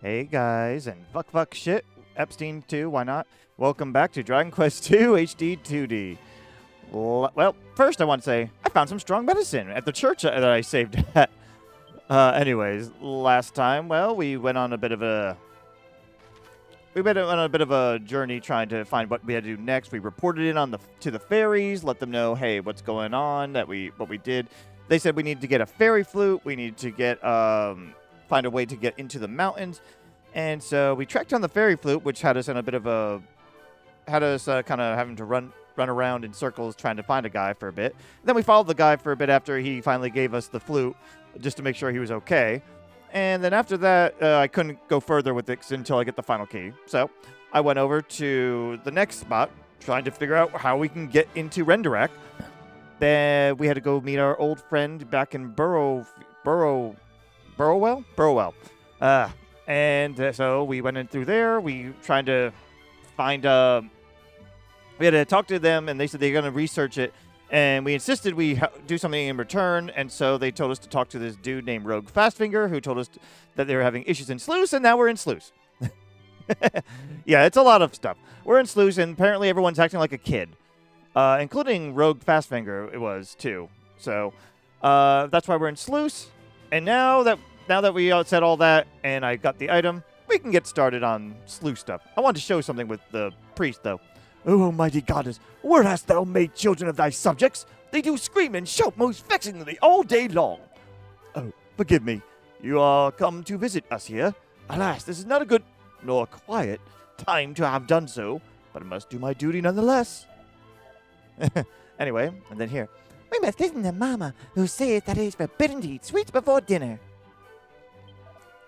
Hey guys, and fuck shit, Epstein too, why not? Welcome back to Dragon Quest 2 HD 2D. Well, first I want to say, I found some strong medicine at the church that I saved at. Anyways, last time, well, we went on a bit of a journey trying to find what we had to do next. We reported in to the fairies, let them know, hey, what's going on, what we did. They said we need to get a fairy flute, we need to get find a way to get into the mountains, and so we tracked down the fairy flute, which had us in a bit of a kind of having to run around in circles trying to find a guy for a bit. Then we followed the guy for a bit after he finally gave us the flute, just to make sure he was okay. And then after that, I couldn't go further with it until I get the final key. So I went over to the next spot, trying to figure out how we can get into Renderak. Then we had to go meet our old friend back in Burrowell. And so we went in through there. We tried to find we had to talk to them, and they said they're going to research it. And we insisted we do something in return, and so they told us to talk to this dude named Roge Fastfinger, who told us that they were having issues in Slewse, and now we're in Slewse. Yeah, it's a lot of stuff. We're in Slewse, and apparently everyone's acting like a kid, including Roge Fastfinger. It was too. So that's why we're in Slewse. And now that we said all that, and I got the item, we can get started on Slewse stuff. I wanted to show something with the priest, though. O almighty goddess, where hast thou made children of thy subjects? They do scream and shout most vexingly all day long. Oh, forgive me. You are come to visit us here. Alas, this is not a good nor quiet time to have done so, but I must do my duty nonetheless. Anyway, and then here. We must listen to Mama, who says that it is forbidden to eat sweets before dinner.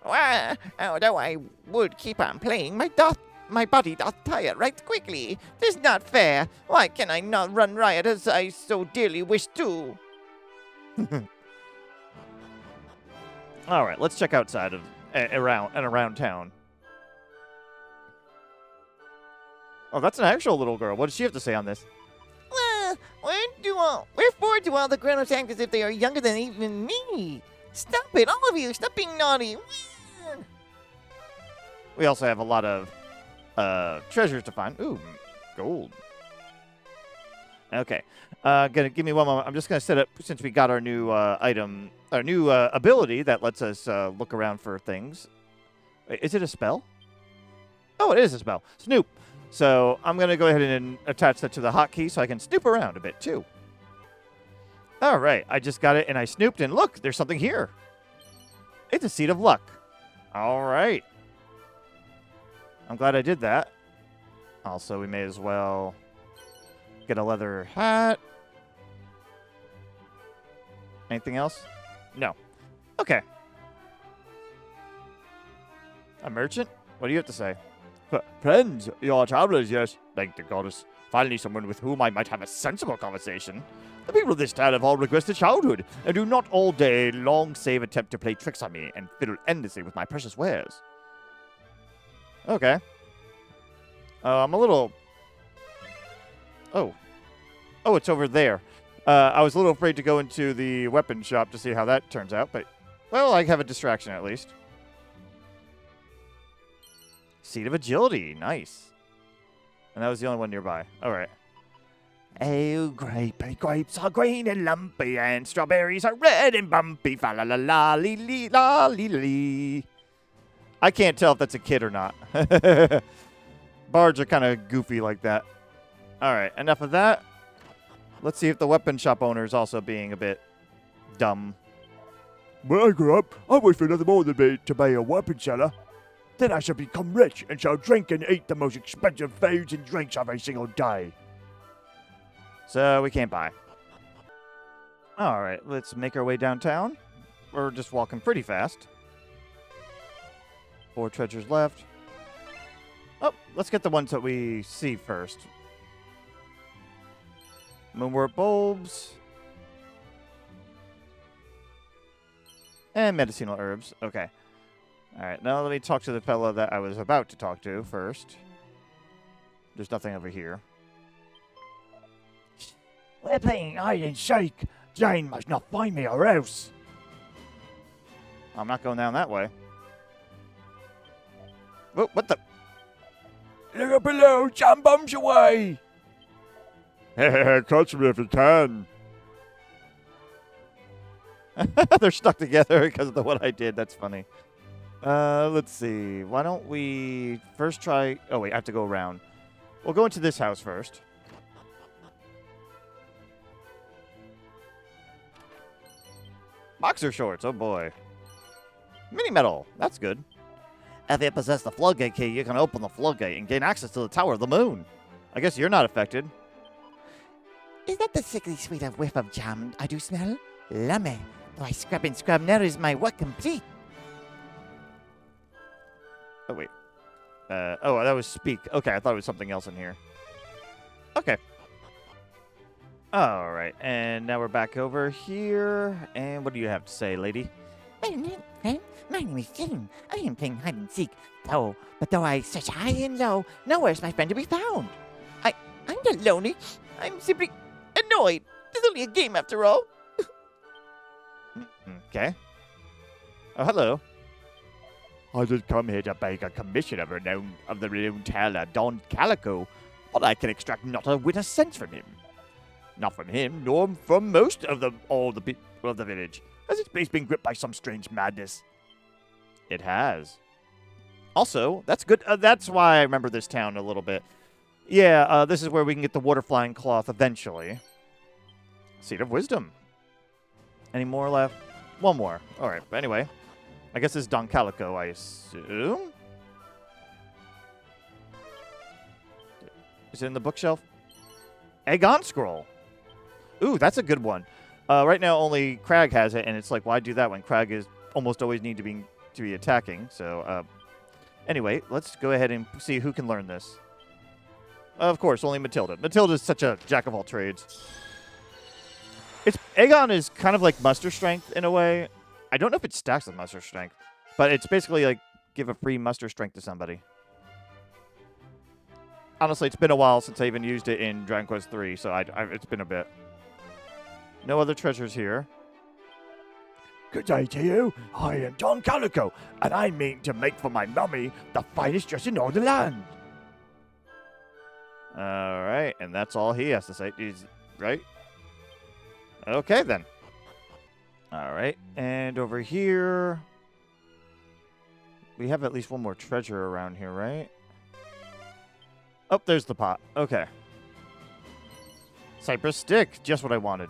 Well, although I would keep on playing, my body doth tire right quickly. 'Tis not fair. Why can I not run riot as I so dearly wish to? All right, let's check outside of around town. Oh, that's an actual little girl. What does she have to say on this? Wherefore do all the grown-ups act as if they are younger than even me? Stop it, all of you! Stop being naughty! We also have a lot of treasures to find. Ooh, gold. Okay. Give me one moment. I'm just gonna set up, since we got our new ability that lets us look around for things. Wait, is it a spell? Oh, it is a spell. Snoop. So I'm gonna go ahead and attach that to the hotkey so I can snoop around a bit too. All right, I just got it and I snooped, and look, there's something here. It's a seed of luck. All right. I'm glad I did that. Also, we may as well get a leather hat. Anything else? No. Okay. A merchant? What do you have to say? Friends, you're travelers, yes. Thank the goddess. Finally someone with whom I might have a sensible conversation. The people of this town have all regressed to childhood, and do not all day long save attempt to play tricks on me and fiddle endlessly with my precious wares. Okay. I'm a little... Oh, it's over there. I was a little afraid to go into the weapon shop to see how that turns out, but, well, I have a distraction at least. Seed of Agility. Nice. And that was the only one nearby. All right. Oh, grapes are green and lumpy, and strawberries are red and bumpy. Fa la la la li li la li li. I can't tell if that's a kid or not. Bards are kind of goofy like that. All right, enough of that. Let's see if the weapon shop owner is also being a bit dumb. When I grow up, I wish for nothing more than to be a weapon seller. Then I shall become rich and shall drink and eat the most expensive foods and drinks every single day. So we can't buy. All right, let's make our way downtown. We're just walking pretty fast. 4 treasures left. Oh, let's get the ones that we see first. Moonwort bulbs. And medicinal herbs. Okay. All right, now let me talk to the fellow that I was about to talk to first. There's nothing over here. We're playing hide and seek. Jane must not find me or else. I'm not going down that way. What the? Look up below. Jam bombs away. Catch me if you can. They're stuck together because of what I did. That's funny. Let's see. Why don't we first try... Oh, wait. I have to go around. We'll go into this house first. Boxer shorts. Oh, boy. Mini metal. That's good. If you possess the floodgate key, you can open the floodgate and gain access to the Tower of the Moon. I guess you're not affected. Is that the sickly sweet of whiff of jam I do smell? Lummy. Do I scrub and scrub, now is my work complete. Oh, wait. Oh, that was speak. Okay, I thought it was something else in here. Okay. All right, and now we're back over here. And what do you have to say, lady? My name is Jane. I am playing hide and seek. But though I search high and low, nowhere's my friend to be found. I'm not lonely. I'm simply annoyed. It's only a game after all. Okay. Oh, hello. I just come here to beg a commission of the renowned tailor Don Calico, but I can extract not a whit of sense from him. Not from him, nor from most of all the people of the village. Has its base been gripped by some strange madness? It has. Also, that's good. That's why I remember this town a little bit. Yeah, this is where we can get the water flying cloth eventually. Seed of Wisdom. Any more left? One more. All right. But anyway, I guess this is Don Calico, I assume. Is it in the bookshelf? Aegon Scroll. Ooh, that's a good one. Right now, only Crag has it, and it's like, why do that when Crag is almost always need to be attacking? So, anyway, let's go ahead and see who can learn this. Of course, only Matilda. Matilda's such a jack of all trades. Aegon is kind of like muster strength in a way. I don't know if it stacks with muster strength, but it's basically like give a free muster strength to somebody. Honestly, it's been a while since I even used it in Dragon Quest III, so it's been a bit. No other treasures here. Good day to you. I am Don Calico, and I mean to make for my mummy the finest dress in all the land. All right, and that's all he has to say. Right? Okay, then. All right, and over here, we have at least one more treasure around here, right? Oh, there's the pot. Okay. Cypress stick, just what I wanted.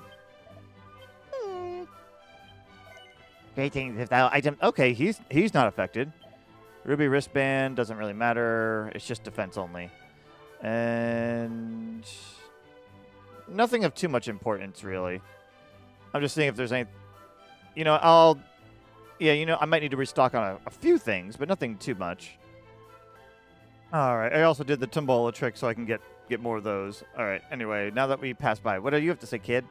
Greetings, if thou item. Okay, he's not affected. Ruby wristband doesn't really matter. It's just defense only. And nothing of too much importance, really. I'm just seeing if there's any... You know, I might need to restock on a few things, but nothing too much. All right, I also did the Tombola trick so I can get more of those. All right, anyway, now that we passed by, what do you have to say, kid?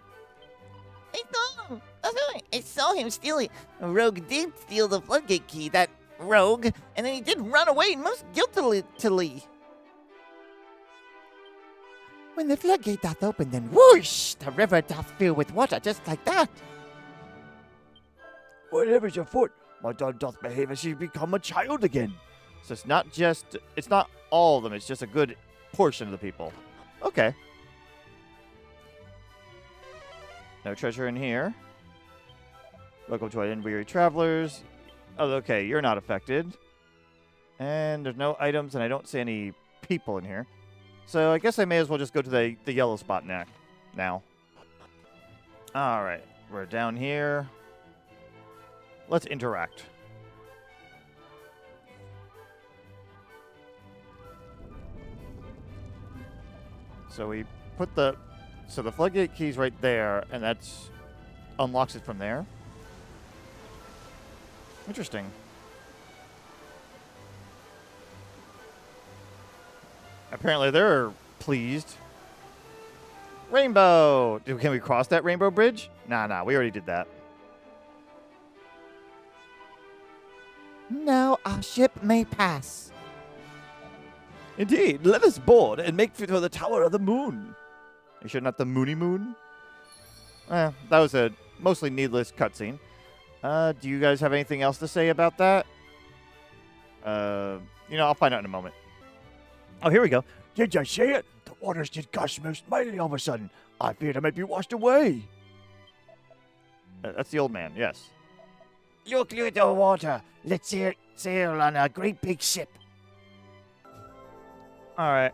I saw him steal it. Rogue did steal the floodgate key, that rogue, and then he did run away most guiltily. When the floodgate doth open, then whoosh, the river doth fill with water just like that. Whatever's afoot, my Don doth behave as she become a child again. So it's not all of them, it's just a good portion of the people. Okay. No treasure in here. Welcome to our Weary Travelers. Oh, okay, you're not affected. And there's no items, and I don't see any people in here. So I guess I may as well just go to the yellow spot now. All right, we're down here. Let's interact. So we put the floodgate key's right there, and that's unlocks it from there. Interesting. Apparently they're pleased. Rainbow! Can we cross that rainbow bridge? Nah, we already did that. Now our ship may pass. Indeed, let us board and make for the Tower of the Moon. You sure not the Moony Moon? That was a mostly needless cutscene. Do you guys have anything else to say about that? I'll find out in a moment. Oh, here we go. Did you see it? The waters just got smooth smiling all of a sudden. I feared I might be washed away. That's the old man, yes. Look at the water. Let's sail on a great big ship. All right,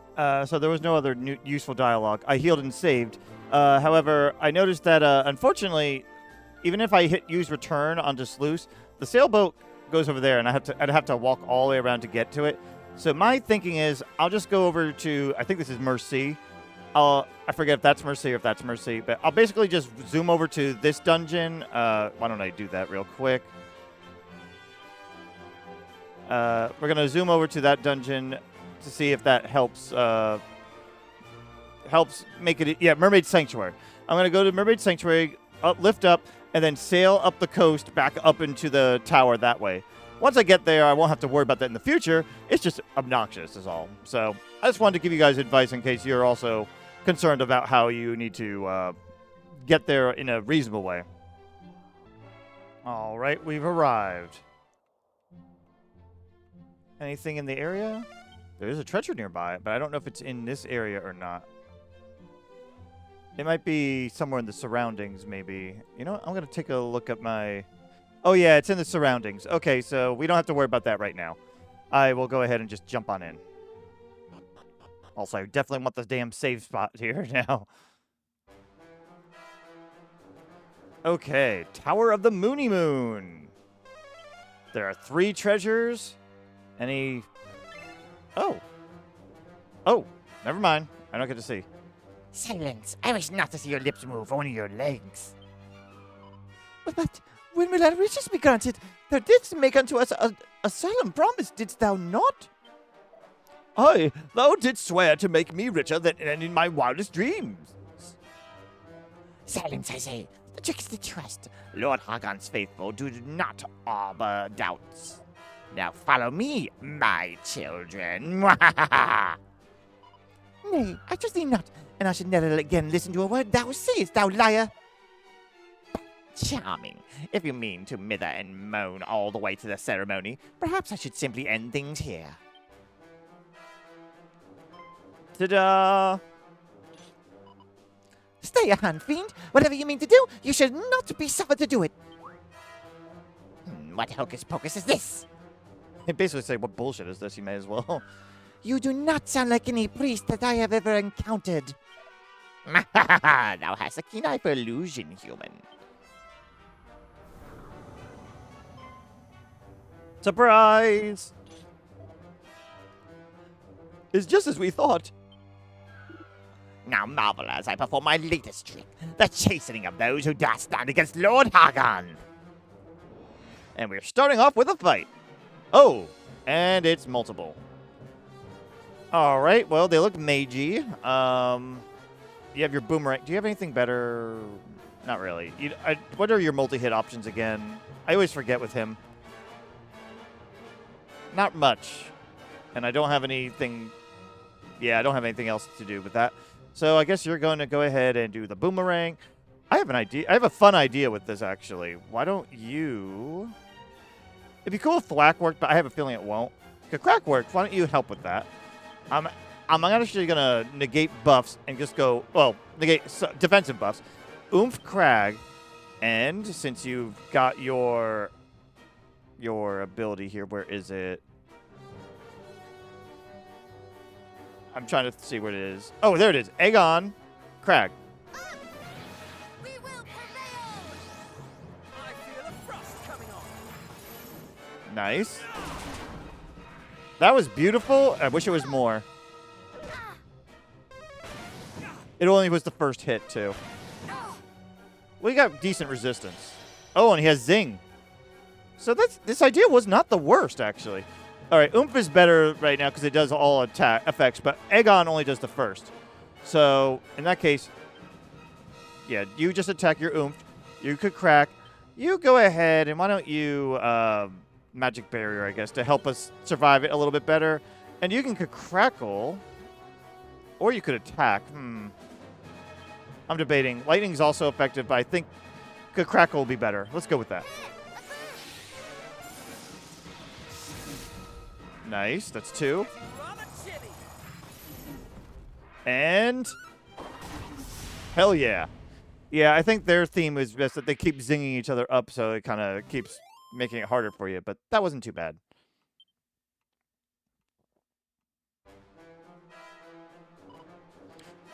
so there was no other useful dialogue. I healed and saved. However, I noticed that, unfortunately, even if I use return onto Slewse, the sailboat goes over there, and I'd have to walk all the way around to get to it. So my thinking is I'll just go over to, I think this is Mercy. I forget if that's Mercy or if that's Mercy, but I'll basically just zoom over to this dungeon. Why don't I do that real quick? We're going to zoom over to that dungeon to see if that helps make it. Yeah, Mermaid Sanctuary. I'm going to go to Mermaid Sanctuary, lift up, and then sail up the coast back up into the tower that way. Once I get there, I won't have to worry about that in the future. It's just obnoxious is all. So I just wanted to give you guys advice in case you're also concerned about how you need to get there in a reasonable way. All right, we've arrived. Anything in the area? There is a treasure nearby, but I don't know if it's in this area or not. It might be somewhere in the surroundings, maybe. You know what? I'm going to take a look at my... Oh, yeah, it's in the surroundings. Okay, so we don't have to worry about that right now. I will go ahead and just jump on in. Also, I definitely want the damn save spot here now. Okay, Tower of the Moony Moon. There are 3 treasures. Any... Oh. Oh, never mind. I don't get to see. Silence. I wish not to see your lips move, only your legs. But when will our wishes be granted? Thou didst make unto us a solemn promise, didst thou not? Aye, thou didst swear to make me richer than in my wildest dreams. Silence, I say. The trickster trust. Lord Hagon's faithful do not harbor doubts. Now follow me, my children. Nay, I trust thee not, and I should never again listen to a word thou sayest, thou liar. Charming. If you mean to mither and moan all the way to the ceremony, perhaps I should simply end things here. Ta-da! Stay a hand, fiend. Whatever you mean to do, you should not be suffered to do it. What hocus pocus is this? They basically say, what bullshit is this? You may as well. You do not sound like any priest that I have ever encountered. Thou hast a keen eye for illusion, human. Surprise! It's just as we thought. Now marvel as I perform my latest trick, the chastening of those who dare stand against Lord Hagon. And we're starting off with a fight. Oh, and it's multiple. All right, well, they look magey. You have your boomerang. Do you have anything better? Not really. What are your multi-hit options again? I always forget with him. Not much. And I don't have anything... Yeah, I don't have anything else to do with that. So I guess you're going to go ahead and do the boomerang. I have an idea. I have a fun idea with this, actually. Why don't you... It'd be cool if Thwack worked, but I have a feeling it won't. If Crack worked, why don't you help with that? I'm actually going to negate buffs and just go... Well, negate defensive buffs. Oomph Crag. And since you've got your ability here, where is it? I'm trying to see what it is. Oh, there it is. Aegon Crag. We will prevail! I feel the frost coming on. Nice. That was beautiful. I wish it was more. It only was the first hit, too. We got decent resistance. Oh, and he has Zing. So this idea was not the worst, actually. All right, Oomph is better right now because it does all attack effects, but Aegon only does the first. So in that case, yeah, you just attack your Oomph. You could Crack. You go ahead, and why don't you Magic Barrier, I guess, to help us survive it a little bit better. And you can Crackle, or you could attack. I'm debating. Lightning's also effective, but I think Crackle will be better. Let's go with that. Nice. That's 2. Rather chilly. And hell yeah. Yeah, I think their theme is best that they keep zinging each other up, so it kind of keeps making it harder for you, but that wasn't too bad.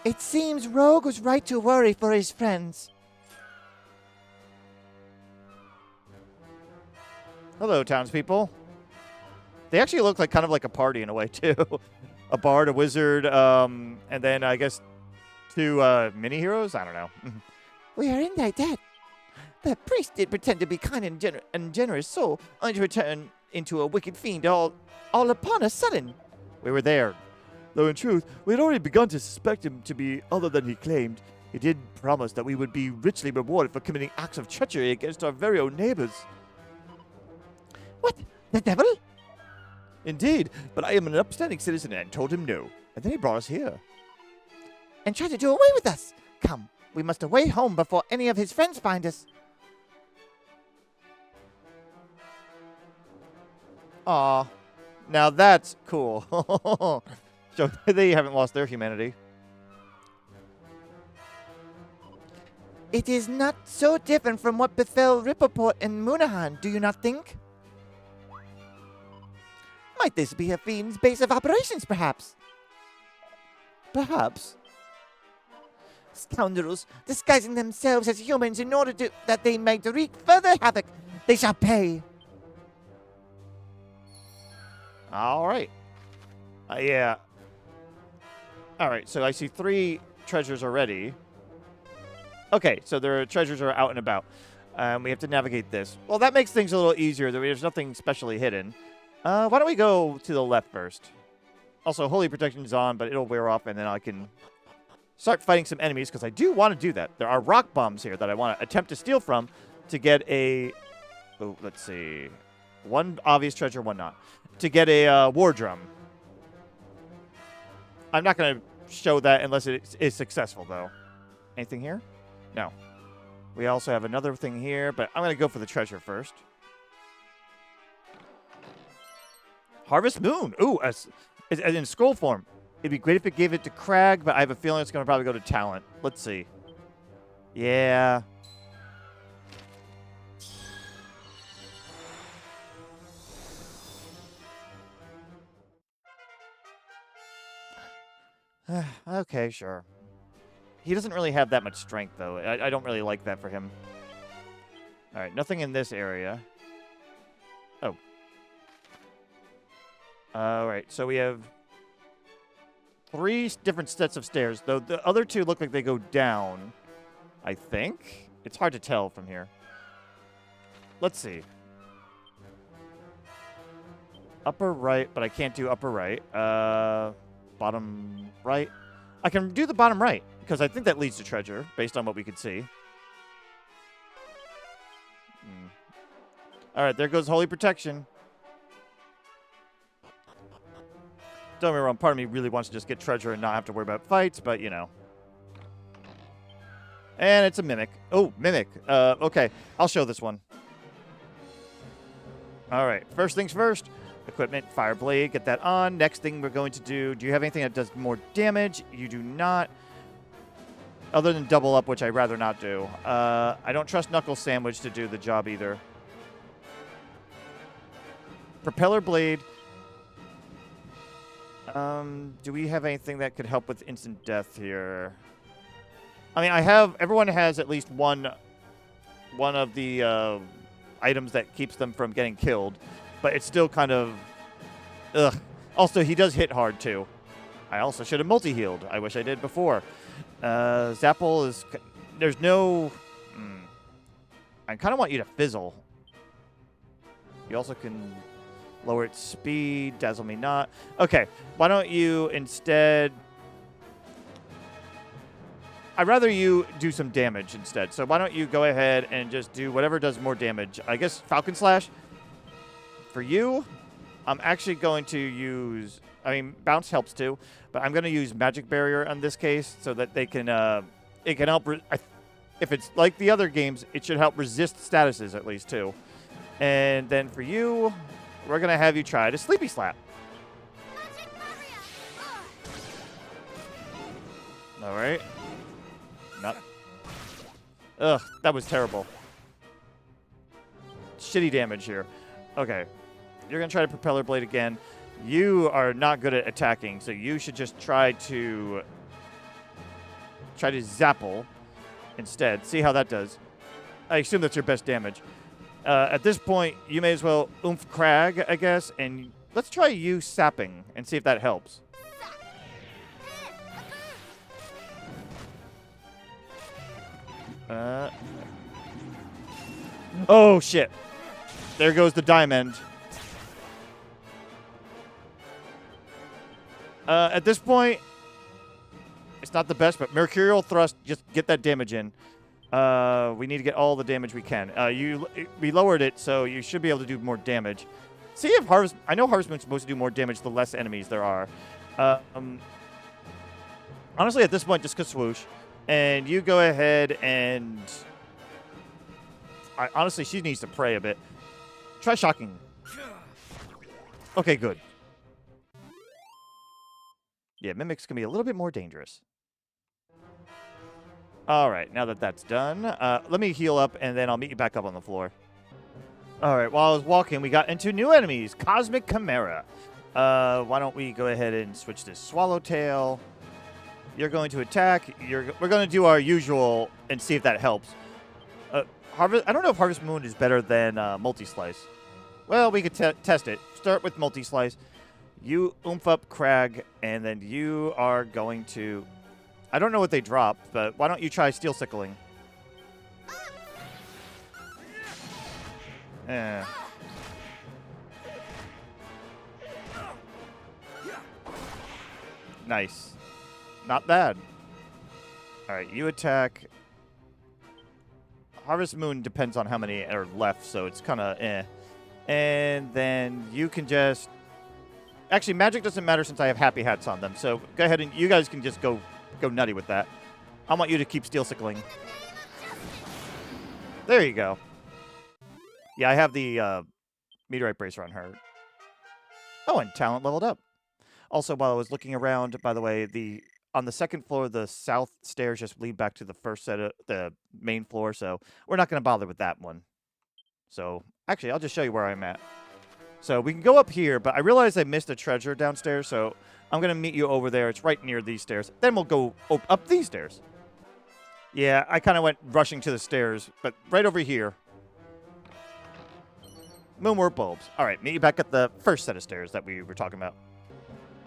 It seems Rogue was right to worry for his friends. Hello, townspeople. They actually look like kind of like a party in a way, too. A bard, a wizard, and then I guess 2 mini-heroes? I don't know. We are in thy debt. The priest did pretend to be kind and generous soul, only to return into a wicked fiend all upon a sudden. We were there. Though in truth, we had already begun to suspect him to be other than he claimed. He did promise that we would be richly rewarded for committing acts of treachery against our very own neighbors. What? The devil? Indeed, but I am an upstanding citizen and told him no. And then he brought us here. And tried to do away with us. Come, we must away home before any of his friends find us. Aw. Now that's cool. So they haven't lost their humanity. It is not so different from what befell Rippleport and Moonahan, do you not think? Might this be a fiend's base of operations, perhaps? Perhaps. Scoundrels, disguising themselves as humans in order that they may wreak further havoc. They shall pay. All right. Yeah. All right, so I see 3 treasures already. Okay, so their treasures are out and about. We have to navigate this. Well, that makes things a little easier. There's nothing specially hidden. Why don't we go to the left first? Also, Holy Protection's on, but it'll wear off, and then I can start fighting some enemies, because I do want to do that. There are rock bombs here that I want to attempt to steal from to get a... Oh, let's see. 1 obvious treasure, 1 not. To get a war drum. I'm not going to show that unless it is successful, though. Anything here? No. We also have another thing here, but I'm going to go for the treasure first. Harvest Moon. Ooh, as in scroll form. It'd be great if it gave it to Crag, but I have a feeling it's going to probably go to Talent. Let's see. Yeah. Okay, sure. He doesn't really have that much strength, though. I don't really like that for him. All right, nothing in this area. Oh. All right, so we have 3 different sets of stairs, though the other 2 look like they go down, I think. It's hard to tell from here. Let's see. Upper right, but I can't do upper right. Bottom right. I can do the bottom right, because I think that leads to treasure, based on what we could see. All right, there goes Holy Protection. Don't get me wrong, part of me really wants to just get treasure and not have to worry about fights, but, you know. And it's a Mimic. Oh, Mimic. Okay, I'll show this one. All right, first things first. Equipment, Fire Blade, get that on. Next thing we're going to do you have anything that does more damage? You do not. Other than double up, which I'd rather not do. I don't trust Knuckle Sandwich to do the job either. Propeller Blade. Do we have anything that could help with instant death here? I mean, everyone has at least one of the items that keeps them from getting killed. But it's still kind of... Ugh. Also, he does hit hard, too. I also should have multi-healed. I wish I did before. Zapple is... There's no... I kind of want you to fizzle. You also can lower its speed. Dazzle me not. Okay. Why don't you instead... I'd rather you do some damage instead. So why don't you go ahead and just do whatever does more damage. I guess Falcon Slash... For you, I'm actually going to use... I mean, Bounce helps too, but I'm going to use Magic Barrier on this case so that they can... it can help... if it's like the other games, it should help resist statuses at least too. And then for you, we're going to have you try to Sleepy Slap. All right. Not. Ugh, that was terrible. Shitty damage here. Okay. You're going to try to Propeller Blade again. You are not good at attacking, so you should just try to Zapple instead. See how that does. I assume that's your best damage. At this point, you may as well oomph Crag, I guess, and let's try you sapping and see if that helps. Oh, shit. There goes the diamond. At this point, it's not the best, but Mercurial Thrust, just get that damage in. We need to get all the damage we can. We lowered it, so you should be able to do more damage. See if Harvest... I know Harvest Moon's supposed to do more damage the less enemies there are. Honestly, at this point, just swoosh. And you go ahead and... honestly, she needs to pray a bit. Try Shocking. Okay, good. Yeah, Mimic's going to be a little bit more dangerous. All right, now that that's done, let me heal up, and then I'll meet you back up on the floor. All right, while I was walking, we got into new enemies, Cosmic Chimera. Why don't we go ahead and switch to Swallowtail. You're going to attack. We're going to do our usual and see if that helps. I don't know if Harvest Moon is better than Multi-Slice. Well, we could test it. Start with Multi-Slice. You oomph up Crag, and then you are going to... I don't know what they drop, but why don't you try Steel Sickling? Eh. Nice. Not bad. All right, you attack. Harvest Moon depends on how many are left, so it's kind of eh. And then you can just... Actually, magic doesn't matter since I have Happy Hats on them, so go ahead and you guys can just go nutty with that. I want you to keep Steel Sickling. There you go. Yeah, I have the Meteorite Bracer on her. Oh, and talent leveled up. Also, while I was looking around, by the way, on the second floor, the south stairs just lead back to the first set of the main floor, so we're not going to bother with that one. So, actually, I'll just show you where I'm at. So, we can go up here, but I realized I missed a treasure downstairs, so I'm going to meet you over there. It's right near these stairs. Then we'll go up these stairs. Yeah, I kind of went rushing to the stairs, but right over here. Moonwort Bulbs. All right, meet you back at the first set of stairs that we were talking about.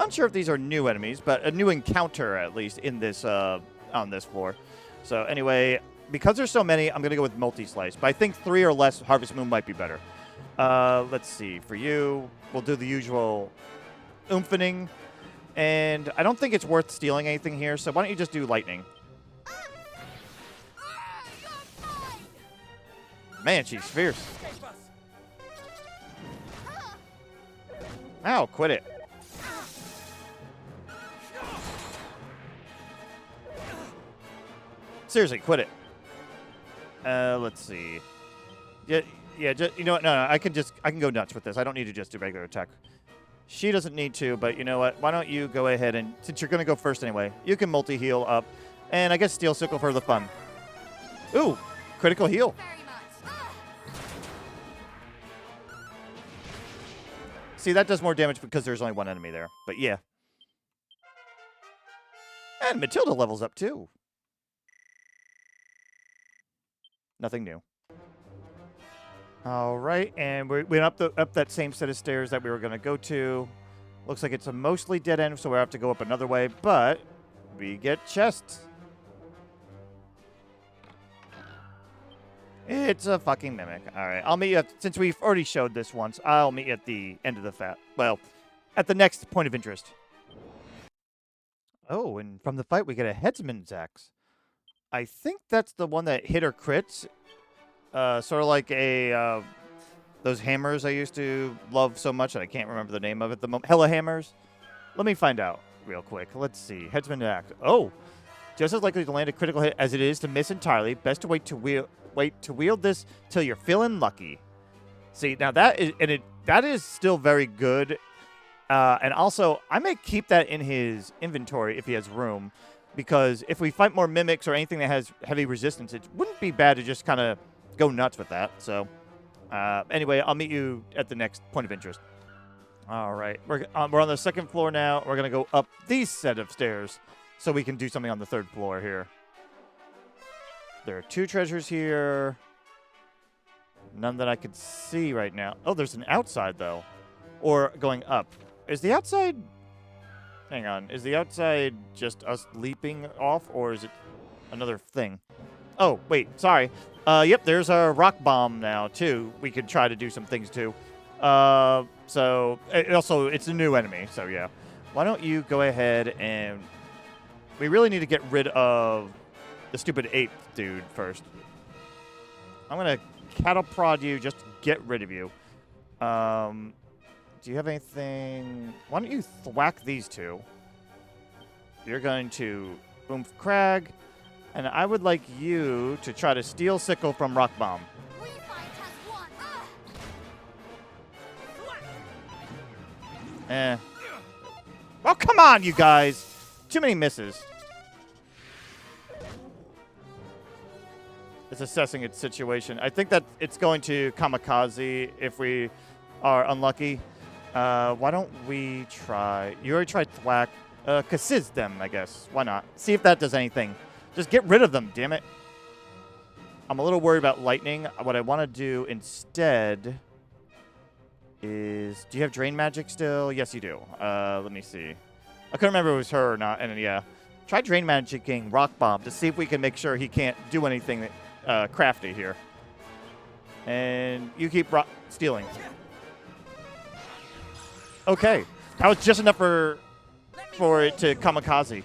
Unsure if these are new enemies, but a new encounter, at least, in this on this floor. So, anyway, because there's so many, I'm going to go with Multi-Slice. But I think 3 or less Harvest Moon might be better. Let's see. For you, we'll do the usual oomphening. And I don't think it's worth stealing anything here, so why don't you just do Lightning? Man, she's fierce. Ow, quit it. Seriously, quit it. Let's see. Yeah. Just, you know what? No, I can go nuts with this. I don't need to just do regular attack. She doesn't need to, but you know what? Why don't you go ahead and, since you're going to go first anyway, you can multi-heal up. And I guess Steel Sickle for the fun. Ooh, critical heal. See, that does more damage because there's only one enemy there. But yeah. And Matilda levels up too. Nothing new. All right, and we went up that same set of stairs that we were going to go to. Looks like it's a mostly dead end, so we have to go up another way, but we get chests. It's a fucking mimic. All right, I'll meet you since we've already showed this once, I'll meet you at the end of the at the next point of interest. Oh, and from the fight, we get a Headsman's Axe. I think that's the one that hit or crits. Sort of like those hammers I used to love so much that I can't remember the name of it. The Hella Hammers. Let me find out real quick. Let's see. Headsman's Axe. Oh, just as likely to land a critical hit as it is to miss entirely. Best to wait to wield this till you're feeling lucky. See, now that is still very good. And also, I may keep that in his inventory if he has room. because if we fight more mimics or anything that has heavy resistance, it wouldn't be bad to just kind of go nuts with that. So anyway, I'll meet you at the next point of interest. All right. We're on the second floor now. We're going to go up these set of stairs so we can do something on the third floor here. There are 2 treasures here. None that I could see right now. Oh, there's an outside, though. Or going up. Is the outside... Hang on. Is the outside just us leaping off, or is it another thing? Oh, wait. Sorry. Yep, there's a rock bomb now, too. We could try to do some things, too. So, also, it's a new enemy, so yeah. Why don't you go ahead and... We really need to get rid of the stupid ape dude first. I'm going to cattle prod you just to get rid of you. Do you have anything? Why don't you thwack these 2? You're going to Oomph Crag, and I would like you to try to steal Sickle from Rock Bomb. We fight as one. Oh, come on, you guys. Too many misses. It's assessing its situation. I think that it's going to kamikaze if we are unlucky. Why don't we try... You already tried thwack. Kassiz them, I guess. Why not? See if that does anything. Just get rid of them, damn it. I'm a little worried about lightning. What I want to do instead is... Do you have Drain Magic still? Yes, you do. Let me see. I couldn't remember if it was her or not. And then, yeah. Try Drain Magicking Rock Bomb to see if we can make sure he can't do anything crafty here. And you keep stealing. Okay. That was just enough for it to kamikaze.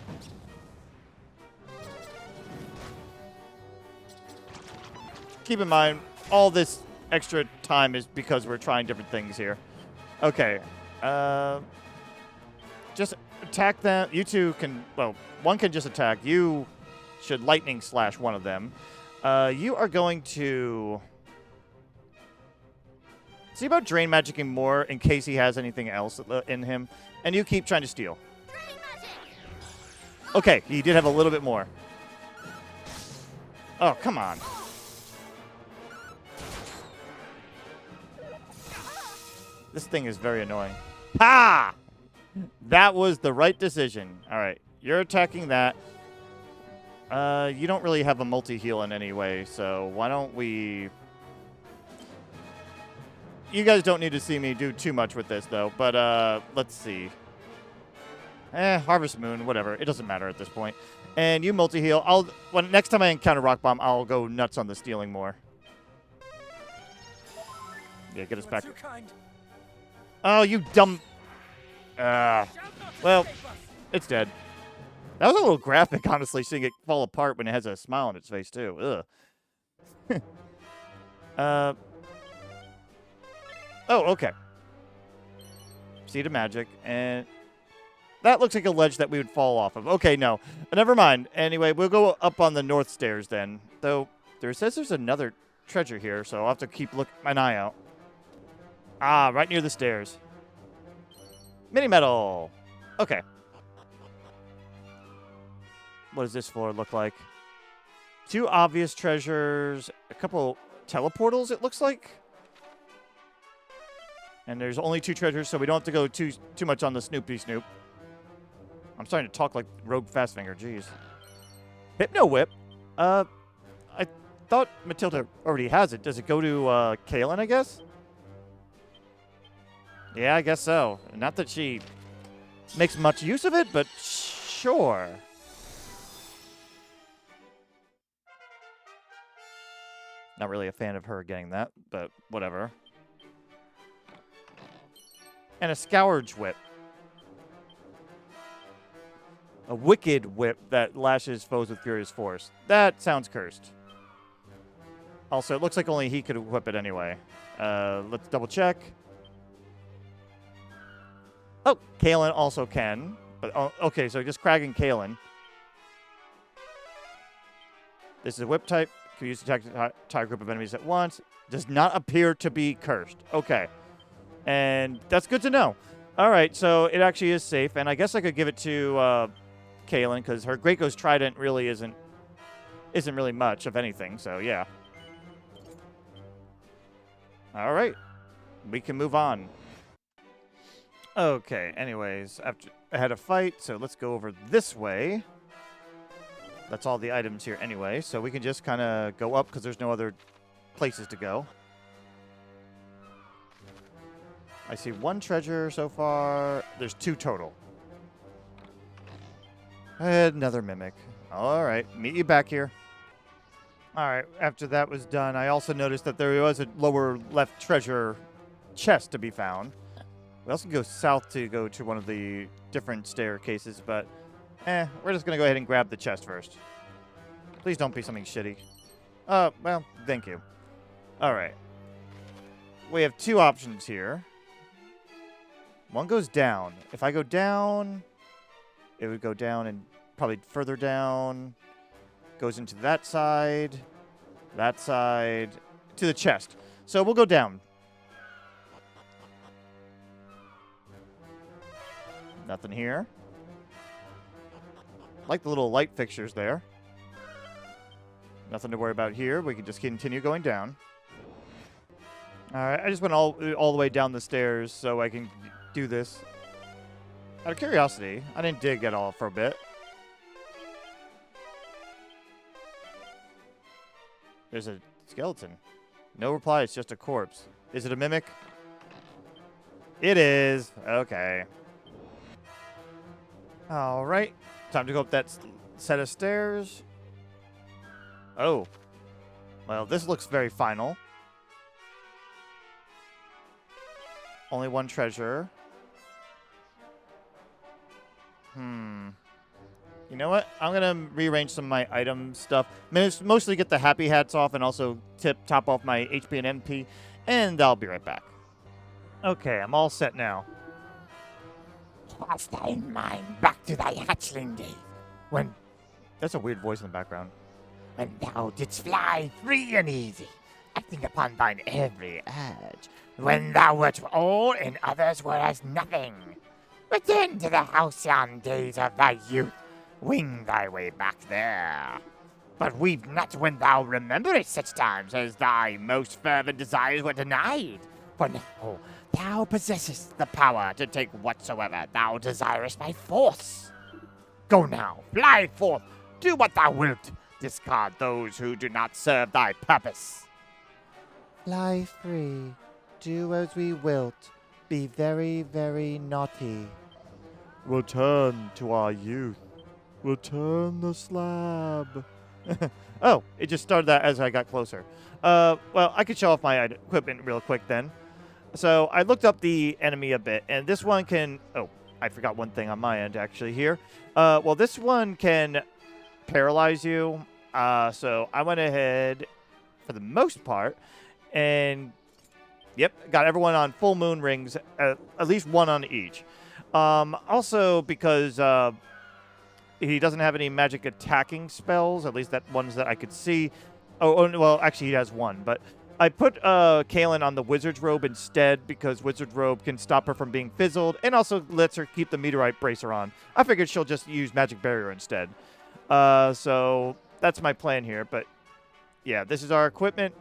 Keep in mind, all this extra time is because we're trying different things here. Okay. Just attack them. You 2 can... Well, one can just attack. You should lightning slash one of them. You are going to... See about Drain Magicking more in case he has anything else in him. And you keep trying to steal. Okay, he did have a little bit more. Oh, come on. This thing is very annoying. Ha! That was the right decision. All right, you're attacking that. You don't really have a multi-heal in any way, so why don't we... You guys don't need to see me do too much with this, though, but let's see. Harvest Moon, whatever. It doesn't matter at this point. And you multi-heal. Next time I encounter Rock Bomb, I'll go nuts on the stealing more. Yeah, get us back. Oh, you dumb... well, it's dead. That was a little graphic, honestly, seeing it fall apart when it has a smile on its face, too. Ugh. Oh, okay. Seed of Magic, and that looks like a ledge that we would fall off of. Okay, no. Never mind. Anyway, we'll go up on the north stairs then. Though, there says there's another treasure here, so I'll have to keep an eye out. Ah, right near the stairs. Mini Metal. Okay. What does this floor look like? 2 obvious treasures. A couple teleportals, it looks like. And there's only 2 treasures, so we don't have to go too much on the Snoopy Snoop. I'm starting to talk like Roge Fastfinger. Jeez. Hypno Whip. I thought Matilda already has it. Does it go to Kaelin, I guess? Yeah, I guess so. Not that she makes much use of it, but sure. Not really a fan of her getting that, but whatever. And a Scourge Whip. A Wicked Whip that lashes foes with furious force. That sounds cursed. Also, it looks like only he could whip it anyway. Let's double check. Oh, Kaelin also can. But okay, so just Crag and Kaelin. This is a whip type. Can be used to attack an entire group of enemies at once. Does not appear to be cursed. Okay. And that's good to know. All right, so it actually is safe. And I guess I could give it to Kaylin, because her Great Ghost Trident really isn't really much of anything, so yeah. All right. We can move on. Okay, anyways, I had a fight, so let's go over this way. That's all the items here anyway, so we can just kind of go up because there's no other places to go. I see 1 treasure so far. There's 2 total. Another mimic. All right, meet you back here. All right, after that was done, I also noticed that there was a lower left treasure chest to be found. We also can go south to go to one of the different staircases, but we're just going to go ahead and grab the chest first. Please don't be something shitty. Well, thank you. All right. We have 2 options here. One goes down. If I go down, it would go down and probably further down. Goes into that side, to the chest. So we'll go down. Nothing here. Like the little light fixtures there. Nothing to worry about here. We can just continue going down. All right, I just went all the way down the stairs so I can do this. Out of curiosity, I didn't dig at all for a bit. There's a skeleton. No reply, it's just a corpse. Is it a mimic? It is. Okay. All right. Time to go up that set of stairs. Oh. Well, this looks very final. Only 1 treasure. You know what? I'm going to rearrange some of my item stuff. Mostly get the happy hats off and also top off my HP and MP. And I'll be right back. Okay, I'm all set now. Cast thy mind back to thy hatchling days, when That's a weird voice in the background. thou didst fly free and easy, acting upon thine every urge, when thou wert all and others were as nothing. Return to the halcyon days of thy youth, wing thy way back there. But weep not when thou rememberest such times as thy most fervent desires were denied. For now thou possessest the power to take whatsoever thou desirest by force. Go now, fly forth, do what thou wilt, discard those who do not serve thy purpose. Fly free, do as we wilt, be very, very naughty. Return to our youth. Return the slab. Oh, it just started that as I got closer. Well, I could show off my equipment real quick then. So I looked up the enemy a bit, and this one can... Oh, I forgot one thing on my end actually here. Well, this one can paralyze you. So I went ahead, for the most part, and... Yep, got everyone on full moon rings, at least 1 on each. Also, because he doesn't have any magic attacking spells, at least that ones that I could see. Oh, well, actually he has 1, but I put Kaylin on the Wizard's Robe instead because Wizard's Robe can stop her from being fizzled and also lets her keep the Meteorite Bracer on. I figured she'll just use Magic Barrier instead. So that's my plan here, but yeah, this is our equipment.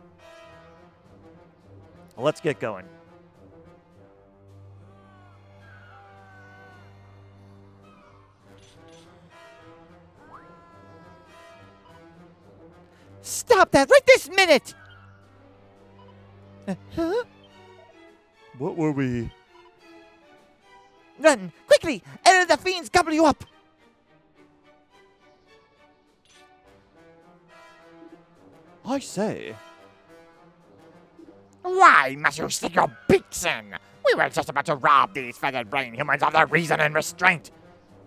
Let's get going. Stop that right this minute! Huh? What were we? Run, quickly, ere the fiends gobble you up! I say. Why must you stick your beaks in? We were just about to rob these feathered brain humans of their reason and restraint.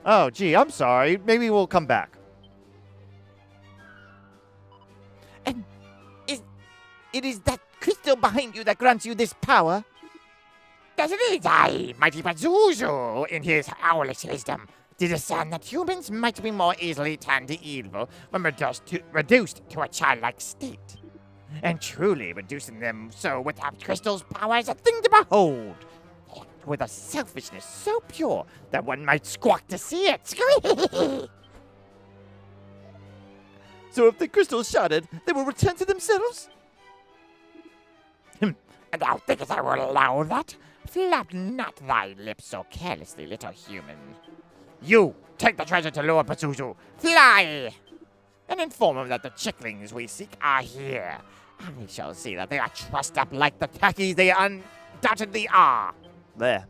Oh, gee, I'm sorry. Maybe we'll come back. And it is that crystal behind you that grants you this power? Yes, it is I, mighty Pazuzu, in his owlish wisdom, to discern that humans might be more easily turned to evil when reduced to a childlike state. And truly reducing them so without crystal's power is a thing to behold. They act with a selfishness so pure that one might squawk to see it. So if the crystal is shattered, they will return to themselves? And thou thinkest I will allow that? Flap not thy lips so carelessly, little human. You, take the treasure to Lord Pazuzu. Fly! And inform him that the chicklings we seek are here. I shall see that they are trussed up like the khakis they undoubtedly are. There.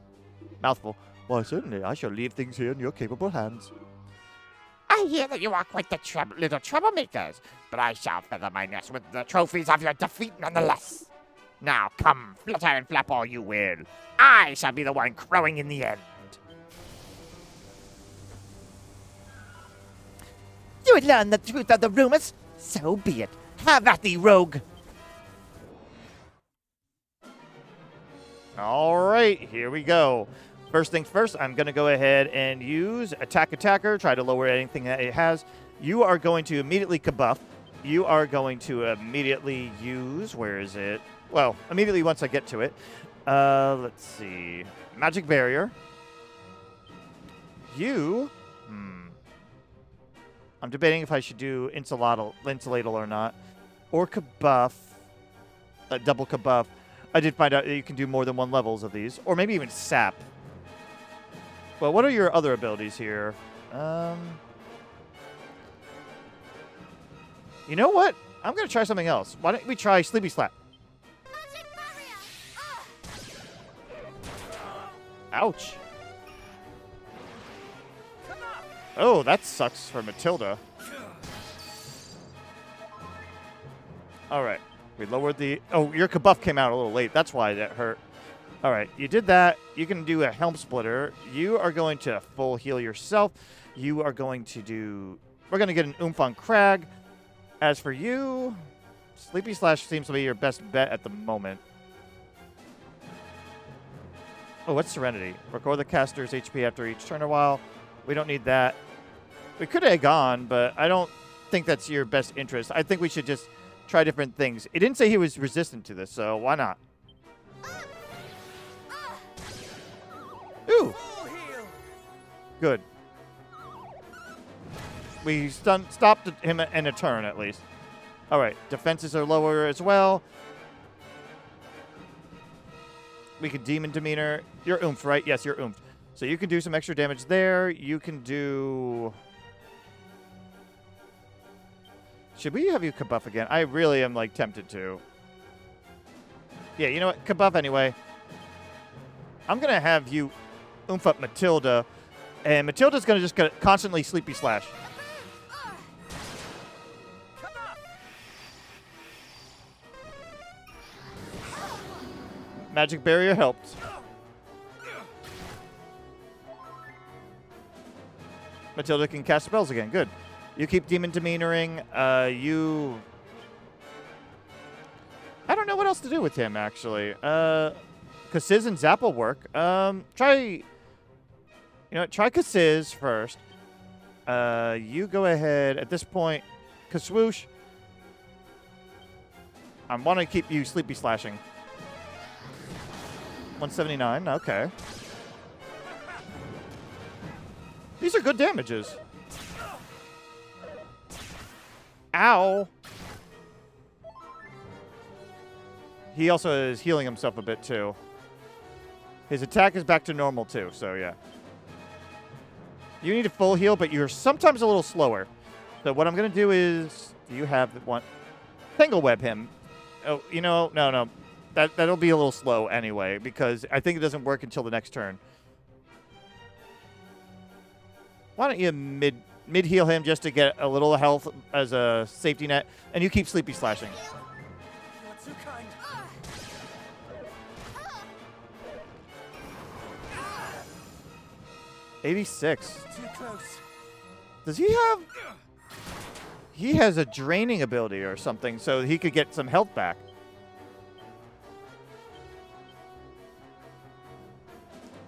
Mouthful. Why, certainly, I shall leave things here in your capable hands. I hear that you are quite the little troublemakers, but I shall feather my nest with the trophies of your defeat nonetheless. Now come, flutter and flap all you will. I shall be the one crowing in the end. You would learn the truth of the rumors? So be it. Have at thee, rogue. All right, here we go. First things first, I'm going to go ahead and use Attack Attacker, try to lower anything that it has. You are going to immediately kabuff. You are going to immediately use, where is it? Well, immediately once I get to it. Let's see. Magic Barrier. I'm debating if I should do Insulatable or not. Or kabuff. Double kabuff. I did find out that you can do more than one levels of these. Or maybe even Sap. Well, what are your other abilities here? You know what? I'm going to try something else. Why don't we try Sleepy Slap? Magic barrier! Ouch. Come on! Oh, that sucks for Matilda. All right. We lowered the... Oh, your kabuff came out a little late. That's why that hurt. All right. You did that. You can do a Helm Splitter. You are going to full heal yourself. You are going to do... We're going to get an Oomph on Crag. As for you, Sleepy Slash seems to be your best bet at the moment. Oh, what's Serenity? Record the caster's HP after each turn a while. We don't need that. We could egg on, but I don't think that's your best interest. I think we should just try different things. It didn't say he was resistant to this, so why not? Ooh. Full heal! Good. We stopped him in a turn, at least. All right. Defenses are lower as well. We can Demon Demeanor. You're oomph, right? Yes, you're oomph. So you can do some extra damage there. You can do... Should we have you kabuff again? I really am, like, tempted to. Yeah, you know what? Kabuff anyway. I'm going to have you oomph up Matilda. And Matilda's going to just constantly Sleepy Slash. Come on! Magic Barrier helped. Matilda can cast spells again. Good. You keep Demon Demeanoring. I don't know what else to do with him, actually. Kasiz and Zap will work. Try Kasiz first. You go ahead. At this point, Kaswoosh. I want to keep you Sleepy Slashing. 179. Okay. These are good damages. Ow. He also is healing himself a bit, too. His attack is back to normal, too, so yeah. You need a full heal, but you're sometimes a little slower. So what I'm going to do is... Do you have one? Tangle Web him. Oh, you know, no. That'll be a little slow anyway, because I think it doesn't work until the next turn. Why don't you mid-heal him just to get a little health as a safety net, and you keep Sleepy Slashing. You're too kind. 86. Too close. Does he have... He has a draining ability or something, so he could get some health back.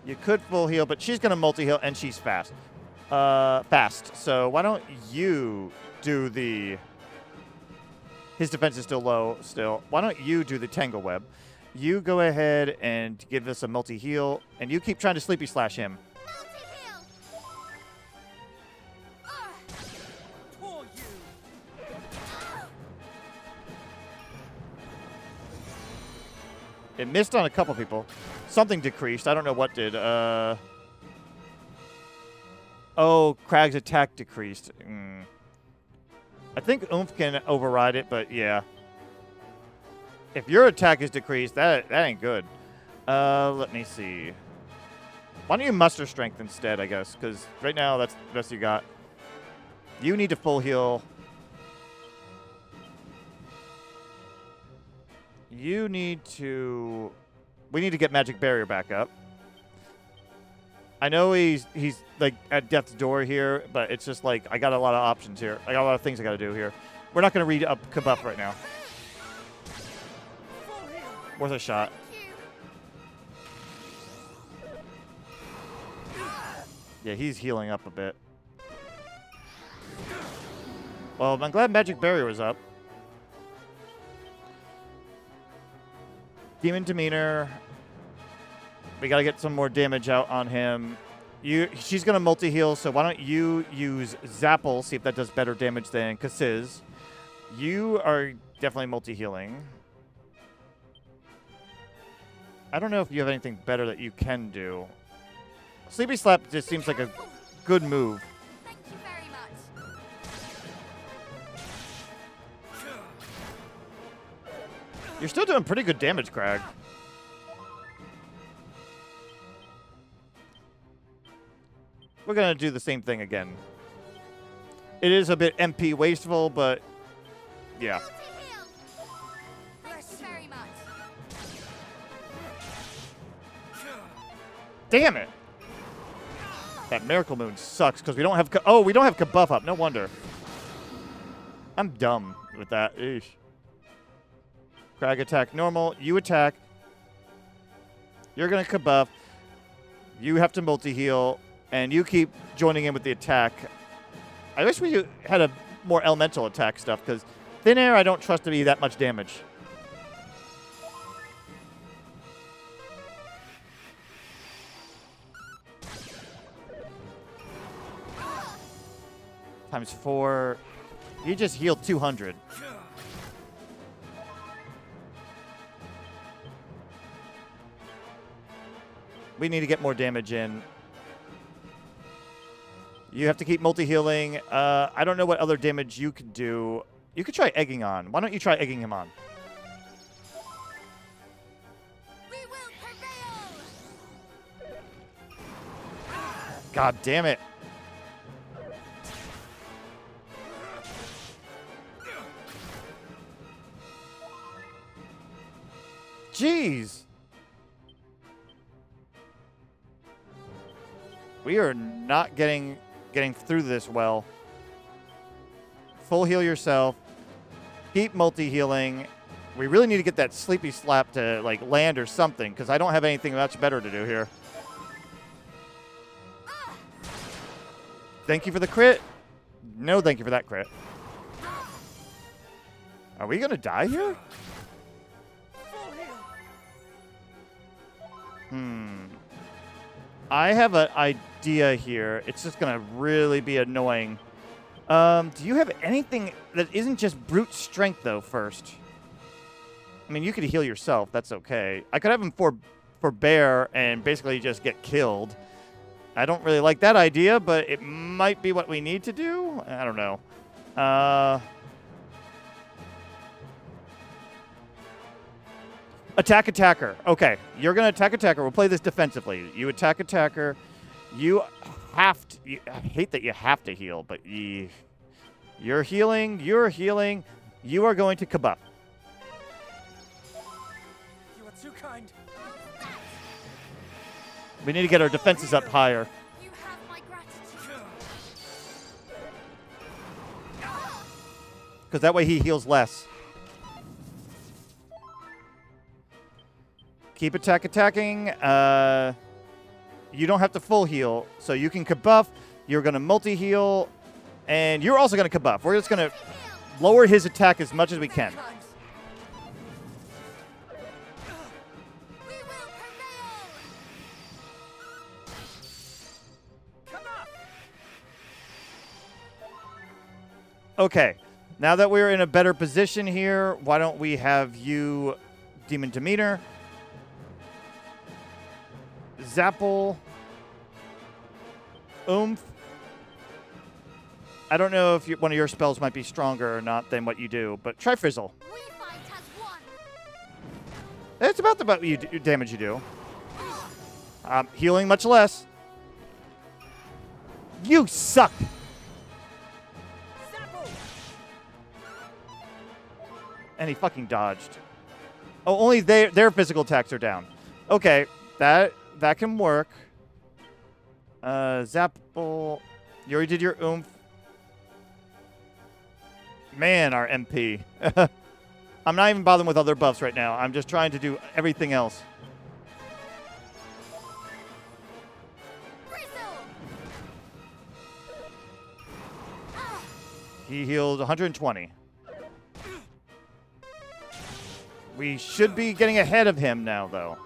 You could full heal, but she's going to multi-heal, and she's fast. So why don't you do the... His defense is still low still. Why don't you do the Tangle Web? You go ahead and give us a multi-heal, and you keep trying to Sleepy Slash him. Multi-heal! Poor you! It missed on a couple people. Something decreased. I don't know what did. Oh, Crag's attack decreased. I think Oomph can override it, but yeah. If your attack is decreased, that ain't good. Let me see. Why don't you muster strength instead, I guess? Because right now, that's the best you got. You need to full heal. You need to... We need to get Magic Barrier back up. I know he's like at death's door here, but it's just like I got a lot of options here. I got a lot of things I got to do here. We're not going to read up Kabuff right now. Worth a shot. Yeah, he's healing up a bit. Well, I'm glad Magic Barrier was up. Demon Demeanor. We got to get some more damage out on him. She's going to multi-heal, so why don't you use Zapple, see if that does better damage than Kasiz. You are definitely multi-healing. I don't know if you have anything better that you can do. Sleepy Slap just seems like a good move. Thank you very much. You're still doing pretty good damage, Crag. We're going to do the same thing again. It is a bit MP wasteful, but yeah. Multi-heal. Thank you very much. Damn it! That Miracle Moon sucks because we don't have... Oh, we don't have Kabuff up. No wonder. I'm dumb with that. Eesh. Crag attack normal. You attack. You're going to Kabuff. You have to multi-heal. And you keep joining in with the attack. I wish we had a more elemental attack stuff, because Thin Air I don't trust to be that much damage. Times 4. You just healed 200. We need to get more damage in. You have to keep multi-healing. I don't know what other damage you could do. You could try egging on. Why don't you try egging him on? We will prevail. God damn it. Jeez. We are not getting through this well. Full heal yourself. Keep multi-healing. We really need to get that Sleepy Slap to like land or something, because I don't have anything much better to do here. Thank you for the crit. No thank you for that crit. Are we going to die here? I have an idea here. It's just going to really be annoying. Do you have anything that isn't just brute strength, though, first? I mean, you could heal yourself. That's okay. I could have him for bear and basically just get killed. I don't really like that idea, but it might be what we need to do. I don't know. Attack attacker. Okay, you're going to attack attacker. We'll play this defensively. You attack attacker. You have to... I hate that you have to heal, but you're healing. You're healing. You are going to Kabuff. You are too kind. We need to get our defenses up higher. You have my gratitude. Because that way he heals less. Keep attacking. You don't have to full heal, so you can Kabuff. You're going to multi-heal, and you're also going to Kabuff. We're just going to lower his attack as much as we can. We will prevail. Come on. Okay, now that we're in a better position here, why don't we have you Demon Demeanor? Zapple. Oomph. I don't know if one of your spells might be stronger or not than what you do, but try Frizzle. We fight as one. It's about the damage you do. Healing much less. You suck. Zapple. And he fucking dodged. Oh, only their physical attacks are down. Okay, that can work. Zapple. You already did your oomph. Man, our MP. I'm not even bothering with other buffs right now. I'm just trying to do everything else. He healed 120. We should be getting ahead of him now, though.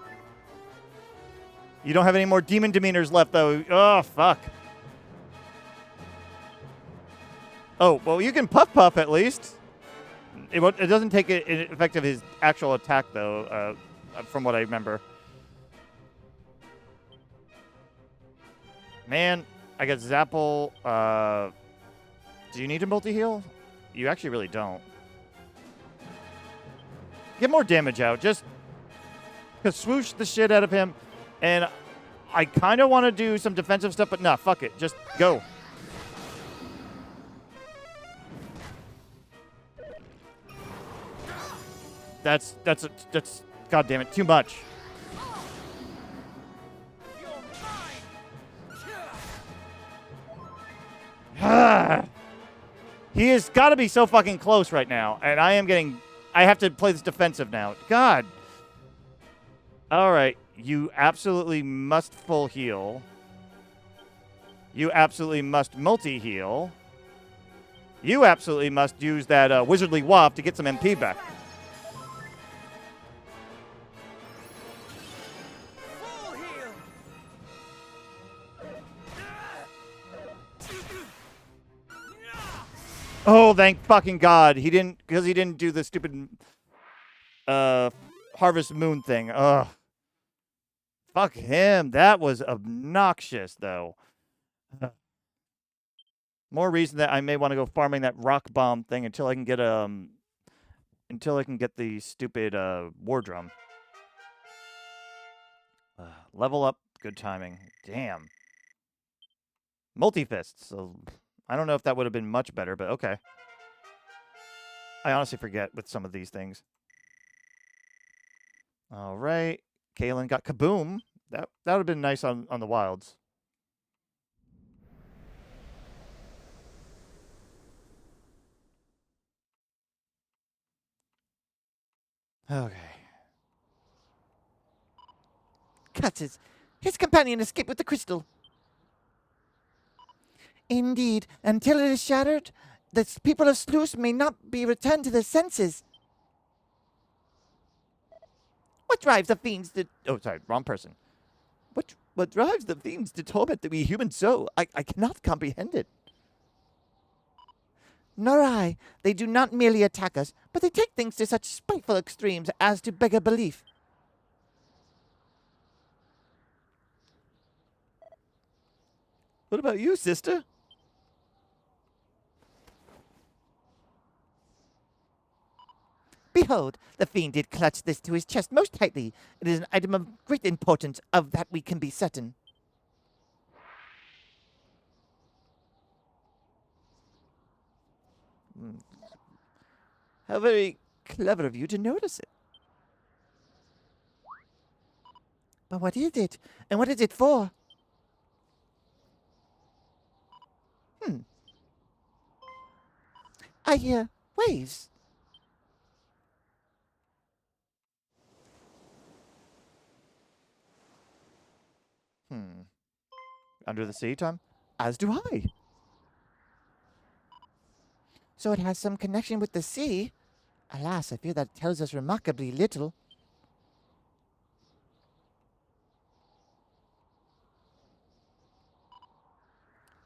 You don't have any more demon demeanors left, though. Oh, fuck. Oh, well, you can puff at least. It doesn't take an effect of his actual attack, though, from what I remember. Man, I got Zapple. Do you need a multi-heal? You actually really don't. Get more damage out. Just swoosh the shit out of him. And I kind of want to do some defensive stuff, but nah, fuck it. Just go. That's God damn it, too much. He has got to be so fucking close right now, and I have to play this defensive now. God. All right, you absolutely must full heal. You absolutely must multi-heal. You absolutely must use that wizardly waft to get some MP back. Full heal. Oh, thank fucking God. Because he didn't do the stupid Harvest Moon thing. Ugh. Fuck him. That was obnoxious, though. More reason that I may want to go farming that rock bomb thing until I can get the stupid war drum. Level up. Good timing. Damn. Multi-fist. So I don't know if that would have been much better, but okay. I honestly forget with some of these things. All right. Kalen got Kaboom. That would have been nice on the wilds. Okay. Cutters. His companion escaped with the crystal. Indeed, until it is shattered, the people of Slewse may not be returned to their senses. What drives the fiends to... Oh, sorry. Wrong person. What drives the fiends to torment the human soul? I cannot comprehend it. Nor I. They do not merely attack us, but they take things to such spiteful extremes as to beg a belief. What about you, sister? Behold, the fiend did clutch this to his chest most tightly. It is an item of great importance, of that we can be certain. How very clever of you to notice it. But what is it? And what is it for? I hear waves. Under the sea, Tom? As do I. So it has some connection with the sea. Alas, I fear that tells us remarkably little.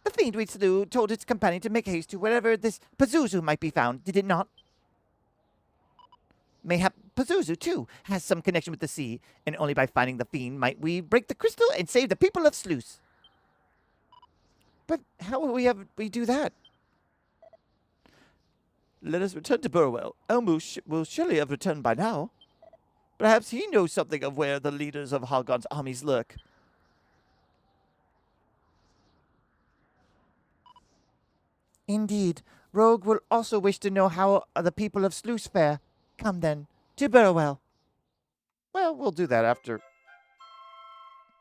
The fiend we slew told its companion to make haste to wherever this Pazuzu might be found, did it not? Mayhap Pazuzu, too, has some connection with the sea, and only by finding the fiend might we break the crystal and save the people of Slewse. But how will we do that? Let us return to Burrowell. Elmoo will surely have returned by now. Perhaps he knows something of where the leaders of Halgon's armies lurk. Indeed. Rogue will also wish to know how the people of Slewse fare. Come then, to Burrowell. Well, we'll do that after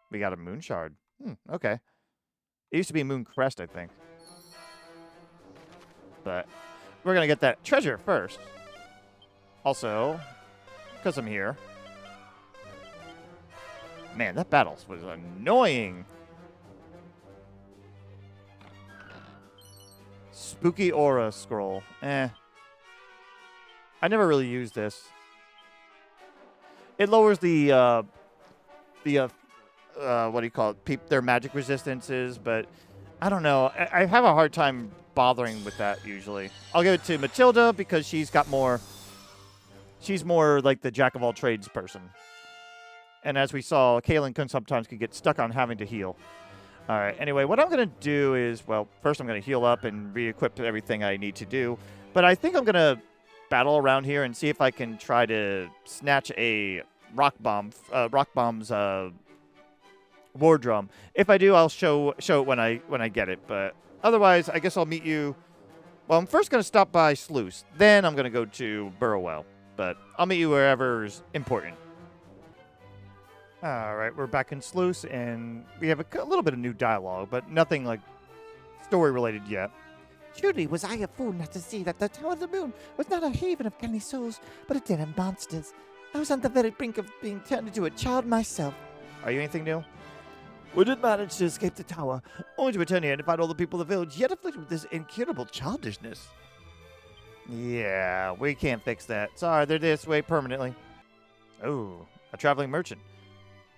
we got a moon shard. Okay. It used to be Moon Crest, I think. But we're going to get that treasure first. Also, because I'm here. Man, that battle was annoying. Spooky Aura Scroll. I never really used this. It lowers the what do you call it? Their magic resistances, but I don't know. I have a hard time bothering with that usually. I'll give it to Matilda because she's more like the jack of all trades person. And as we saw, Kaylin sometimes can get stuck on having to heal. All right. Anyway, what I'm going to do is, well, first I'm going to heal up and re-equip everything I need to do. But I think I'm going to battle around here and see if I can try to snatch a rock bomb's war drum. If I do, I'll show it when I get it. But otherwise, I guess I'll meet you. Well, I'm first going to stop by Slewse. Then I'm going to go to Burrowell. But I'll meet you wherever's important. All right, we're back in Slewse, and we have a little bit of new dialogue, but nothing like story-related yet. Truly was I a fool not to see that the Tower of the Moon was not a haven of canny souls, but a den of monsters. I was on the very brink of being turned into a child myself. Are you anything new? We did manage to escape the tower, only to return here and find all the people of the village yet afflicted with this incurable childishness. Yeah, we can't fix that. Sorry, they're this way permanently. Oh, a traveling merchant.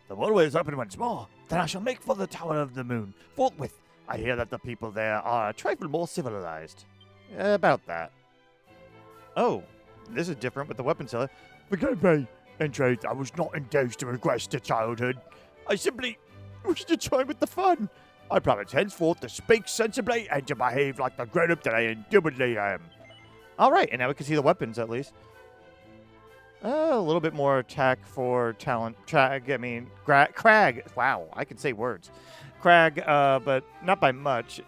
The waterway is open once more. Then I shall make for the Tower of the Moon. Forthwith, I hear that the people there are a trifle more civilized. About that. Oh, this is different with the weapon seller. Forgive me. In truth, I was not induced to regress to childhood. I simply wish to join with the fun. I promise henceforth to speak sensibly and to behave like the grown-up that I indubitably am. All right, and now we can see the weapons at least. A little bit more attack for talent. Crag. Wow, I can say words. Crag, but not by much.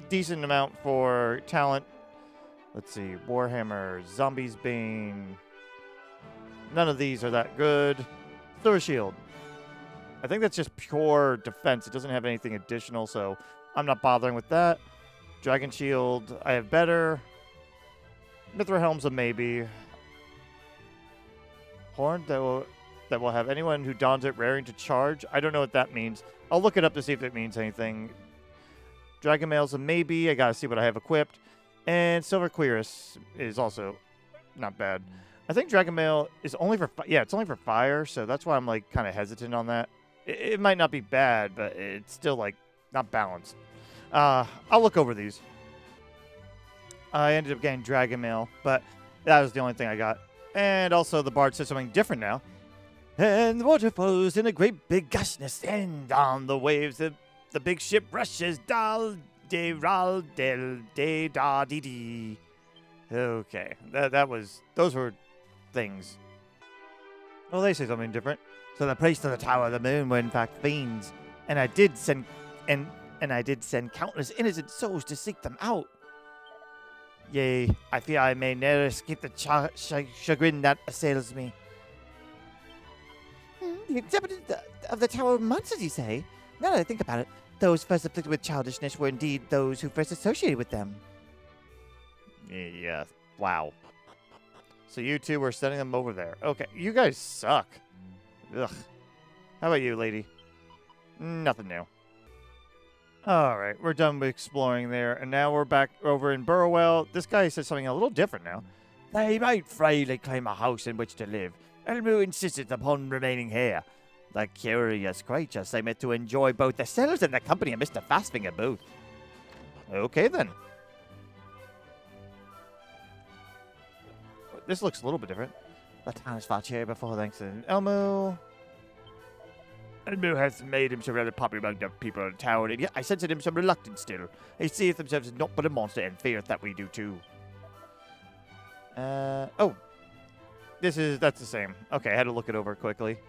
Decent amount for talent. Let's see. Warhammer, Zombies Bane. None of these are that good. Throw a shield. I think that's just pure defense. It doesn't have anything additional, so I'm not bothering with that. Dragon Shield, I have better. Mithra Helm's a maybe. Horn that will have anyone who dons it raring to charge. I don't know what that means. I'll look it up to see if it means anything. Dragon Mail's a maybe. I gotta see what I have equipped. And Silver Cuirass is also not bad. I think Dragon Mail is only for it's only for fire, so that's why I'm like kind of hesitant on that. It might not be bad, but it's still like not balanced. I'll look over these. I ended up getting Dragon Mail, but that was the only thing I got. And also the Bard says something different now. And the water flows in a great big gushness, and on the waves the big ship rushes. Dal de ral del de da dee dee. Okay, those were things. Well, they say something different. So the priests of the Tower of the Moon were in fact fiends, and I did send countless innocent souls to seek them out. Yea, I fear I may ne'er escape the chagrin that assails me. The inhabitants of the Tower of Monsters, you say? Now that I think about it, those first afflicted with childishness were indeed those who first associated with them. Yeah, wow. So you two were sending them over there. Okay, you guys suck. Ugh. How about you, lady? Nothing new. All right, we're done with exploring there, and now we're back over in Burrowell. This guy says something a little different now. They might freely claim a house in which to live. Elmoo insisted upon remaining here. The curious creatures seem to enjoy both the cellars and the company of Mr. Fastfinger both. Okay, then. this looks a little bit different. The town is fought here before thanks to Elmoo. Elmoo has made himself rather popular among the people in town, and yet I sense in him some reluctance still. He seeth himself as not but a monster, and feareth that we do too. Oh. That's the same. Okay, I had to look it over quickly.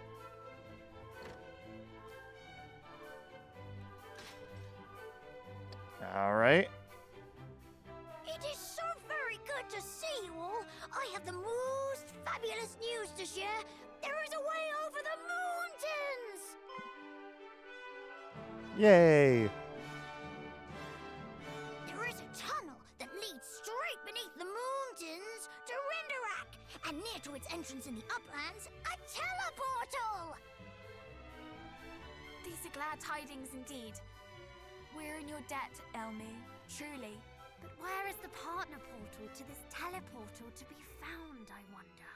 All right. It is so very good to see you all. I have the most fabulous news to share. There is a way over the mountains. Yay. There is a tunnel that leads straight beneath the mountains to Renderak, and near to its entrance in the uplands, a teleportal. These are glad tidings indeed. We're in your debt, Elmoo, truly. But where is the partner portal to this teleportal to be found, I wonder?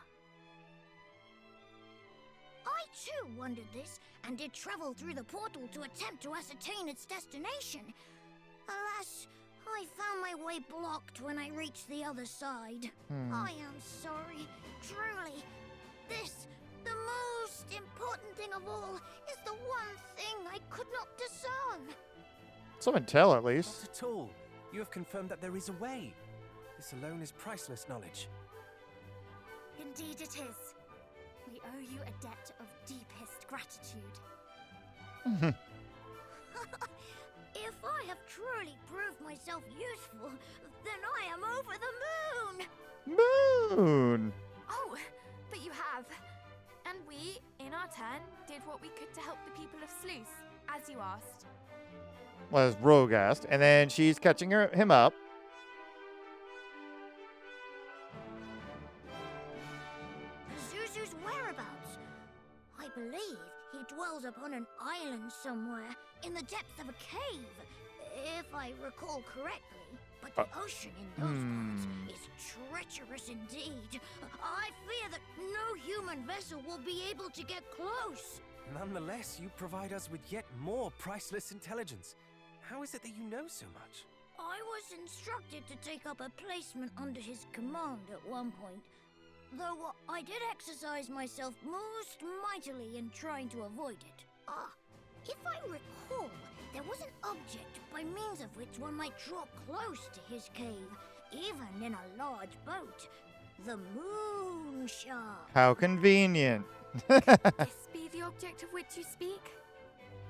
I too wondered this, and did travel through the portal to attempt to ascertain its destination. Alas, I found my way blocked when I reached the other side. I am sorry, truly. This, the most important thing of all, is the one thing I could not discern. Someone tell at least. Not at all. You have confirmed that there is a way. This alone is priceless knowledge. Indeed it is. We owe you a debt of deepest gratitude. If I have truly proved myself useful, then I am over the moon! Moon. Oh, but you have. And we, in our turn, did what we could to help the people of Slewse, as you asked. Was Rogue asked, and then she's catching him up. Zuzu's whereabouts? I believe he dwells upon an island somewhere, in the depths of a cave, if I recall correctly. But the ocean in those parts is treacherous indeed. I fear that no human vessel will be able to get close. Nonetheless, you provide us with yet more priceless intelligence. How is it that you know so much? I was instructed to take up a placement under his command at one point, though I did exercise myself most mightily in trying to avoid it. If I recall, there was an object by means of which one might draw close to his cave, even in a large boat. The moon shark. How convenient. This be the object of which you speak?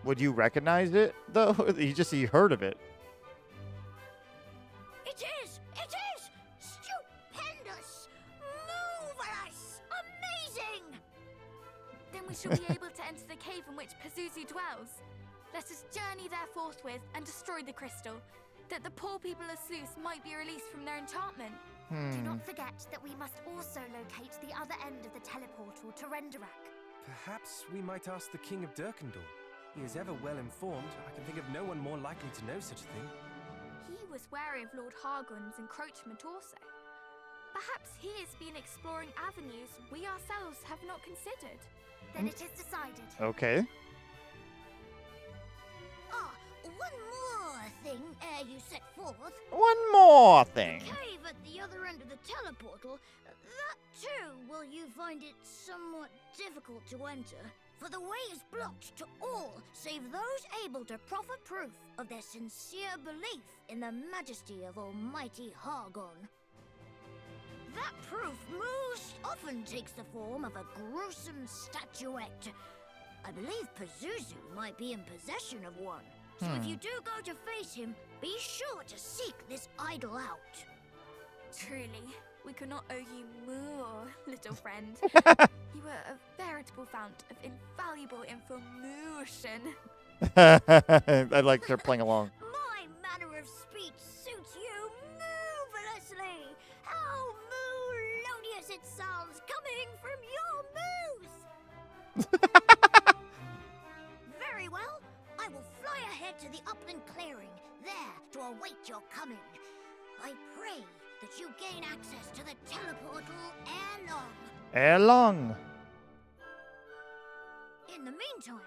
Would you recognize it, though? He heard of it. It is! It is! Stupendous! Marvelous! Amazing! Then we shall be able to enter the cave in which Pazuzu dwells. Let us journey there forthwith and destroy the crystal, that the poor people of Slewse might be released from their enchantment. Do not forget that we must also locate the other end of the teleportal to Renderak. Perhaps we might ask the King of Durkendor. He is ever well informed. I can think of no one more likely to know such a thing. He was wary of Lord Hargon's encroachment also. Perhaps he has been exploring avenues we ourselves have not considered. Then it is decided. Okay. One more thing ere you set forth. One more thing. Cave at the other end of the teleportal, that too will you find it somewhat difficult to enter, for the way is blocked to all save those able to proffer proof of their sincere belief in the majesty of Almighty Hargon. That proof most often takes the form of a gruesome statuette. I believe Pazuzu might be in possession of one. So if you do go to face him, be sure to seek this idol out. Truly, we could not owe you more, little friend. You were a veritable fount of invaluable information. I like her playing along. My manner of speech suits you marvelously. How melodious it sounds coming from your mouth. Very well. I will fly ahead to the upland clearing, there to await your coming. I pray that you gain access to the teleportal ere long. Ere long. In the meantime,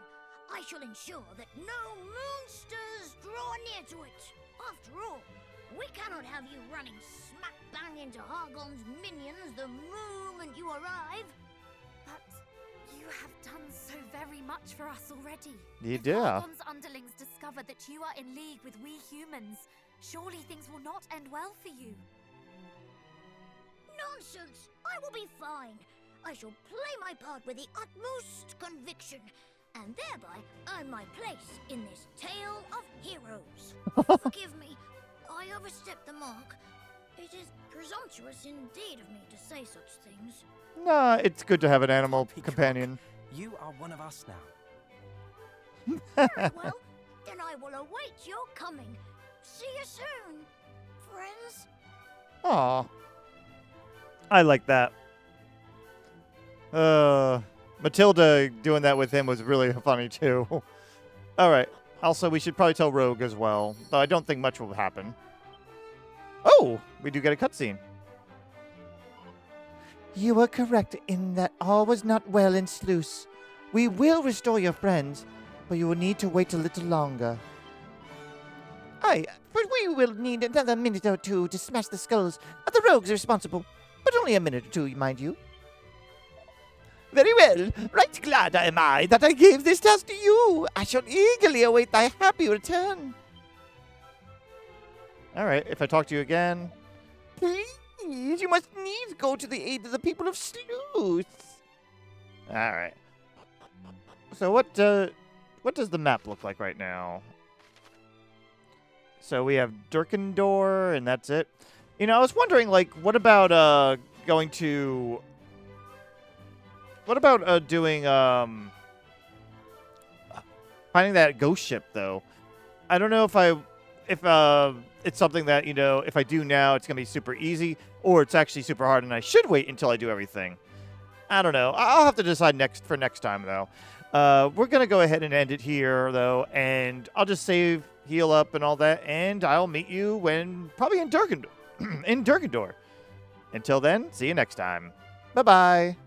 I shall ensure that no moonsters draw near to it. After all, We cannot have you running smack bang into Hargon's minions the moment you arrive. But you have done so very much for us already. You If do. Argon's underlings discover that you are in league with we humans, surely things will not end well for you. Nonsense! I will be fine. I shall play my part with the utmost conviction, and thereby earn my place in this tale of heroes. Forgive me, I overstepped the mark. It is presumptuous indeed of me to say such things. Nah, it's good to have an animal Peacock. companion. You are one of us now. Very well, then I will await your coming. See you soon, friends. Aw. I like that. Matilda doing that with him was really funny, too. All right. Also, we should probably tell Rogue as well, though I don't think much will happen. Oh, we do get a cutscene. You were correct in that all was not well in Slewse. We will restore your friends, but you will need to wait a little longer. Aye, but we will need another minute or two to smash the skulls of the rogues responsible. But only a minute or two, mind you. Very well. Right glad am I that I gave this task to you. I shall eagerly await thy happy return. All right, if I talk to you again. Please, you must needs go to the aid of the people of Slewse. All right. So what does the map look like right now? So we have Durkendor, and that's it. You know, I was wondering, like, what about going to... What about doing finding that ghost ship though? I don't know if it's something that, you know, if I do now it's gonna be super easy, or it's actually super hard and I should wait until I do everything. I don't know. I'll have to decide next time though. We're gonna go ahead and end it here though, and I'll just save, heal up, and all that, and I'll meet you when probably in Durkendor. Until then, see you next time. Bye bye.